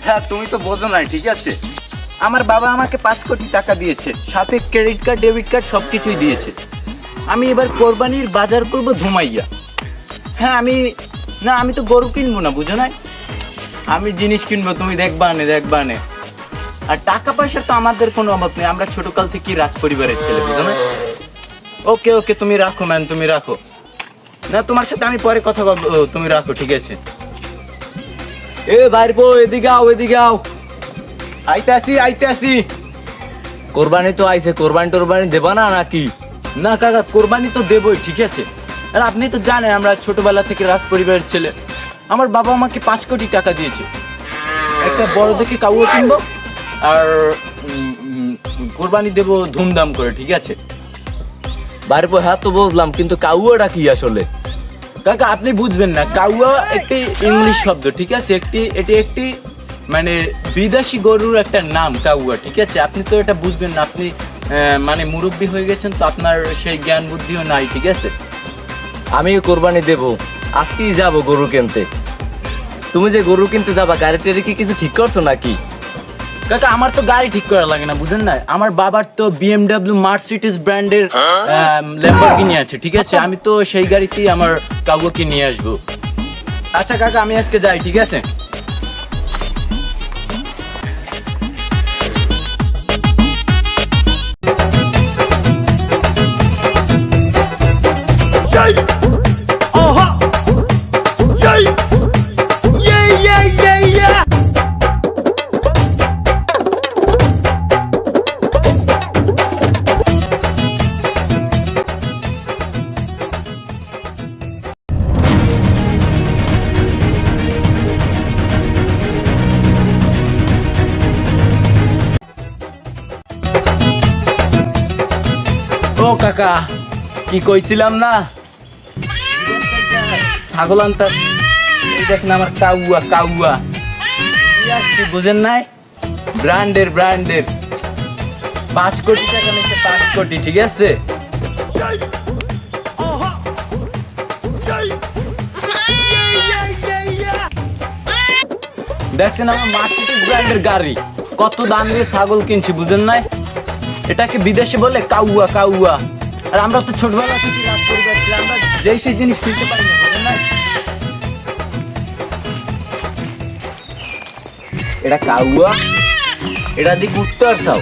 হ্যাঁ তুমি তো বোঝো নাই, ঠিক আছে? আমার বাবা আমাকে 5 কোটি টাকা দিয়েছে, সাথে ক্রেডিট কার্ড ডেবিট কার্ড সব কিছুই দিয়েছে। আমি এবার কোরবানির বাজার করব ধুমাইয়া। হ্যাঁ আমি তো গরু কিনবো না, বুঝো না? আমি জিনিস কিনবো, তুমি দেখবা নে। আর টাকা পয়সার তো আমাদের কোনো অভাব নেই, আমরা ছোটকাল থেকেই রাজ পরিবারের ছেলে, বুঝো না? ওকে তুমি রাখো ম্যান, তুমি রাখো। না তোমার সাথে আমি পরে কথা বলবো, তুমি রাখো, ঠিক আছে? এ বাইরবো, এদিকে আও। আইতে আসি। কোরবানি তো আইছে, কোরবানি দেবা না নাকি? না কাকা, কোরবানি তো দেবই, ঠিক আছে? আর আপনি তো জানেন আমরা ছোটবেলা থেকে রাজ পরিবারের ছেলে। আমার বাবা আমাকে 5 কোটি টাকা দিয়েছে, একটা বড় দেখে কাউয়া কিনবো আর কোরবানি দেবো ধুমধাম করে, ঠিক আছে? বাইরবো, হ্যাঁ তো বুঝলাম, কিন্তু কাউয়াটা কি আসলে? কাকা আপনি বুঝবেন না, কাউয়া একটি ইংলিশ শব্দ, ঠিক আছে? এটি একটি মানে বিদেশি গরুর একটা নাম কাউয়া, ঠিক আছে? আপনি তো এটা বুঝবেন না, আপনি মানে মুরব্বী হয়ে গেছেন তো, আপনার সেই জ্ঞান বুদ্ধিও নাই, ঠিক আছে? আমি কোরবানি দেবো, আজকেই যাবো গরু কিনতে। তুমি যে গরু কিনতে যাবা, গাড়ি কি কিছু ঠিক করছো নাকি? কাকা আমার তো গাড়ি ঠিক করা লাগে না, বুঝেন না? আমার বাবার তো BMW মার্সিডিজ ব্র্যান্ডের ল্যাম্বরগিনি আছে, ঠিক আছে? আমি তো সেই গাড়িতেই আমার কাউকে নিয়ে আসবো। আচ্ছা কাকা, আমি আজকে যাই, ঠিক আছে? ও কাকা, কি কইছিলাম না, ছাগল আনতে দেখেন আমার কাউয়া বুঝেন নাই? ব্র্যান্ডের 5 কোটি টাকা নিচ্ছে, 5 কোটি, ঠিক আছে? দেখছেন আমার মার্সিডিজ ব্র্যান্ডের গাড়ি, কত দাম দিয়ে ছাগল কিনছি, বুঝেন নাই? এটাকে বিদেশে বলে কাউয়া। আর আমরা তো ছোটবেলা থেকে রাজ পরিবার ছিলাম, আমরা যেই সেই জিনিস কিনতে পারি না, বুঝেন নাই? এটা কাউয়া, এটা দিক উত্তর চাও।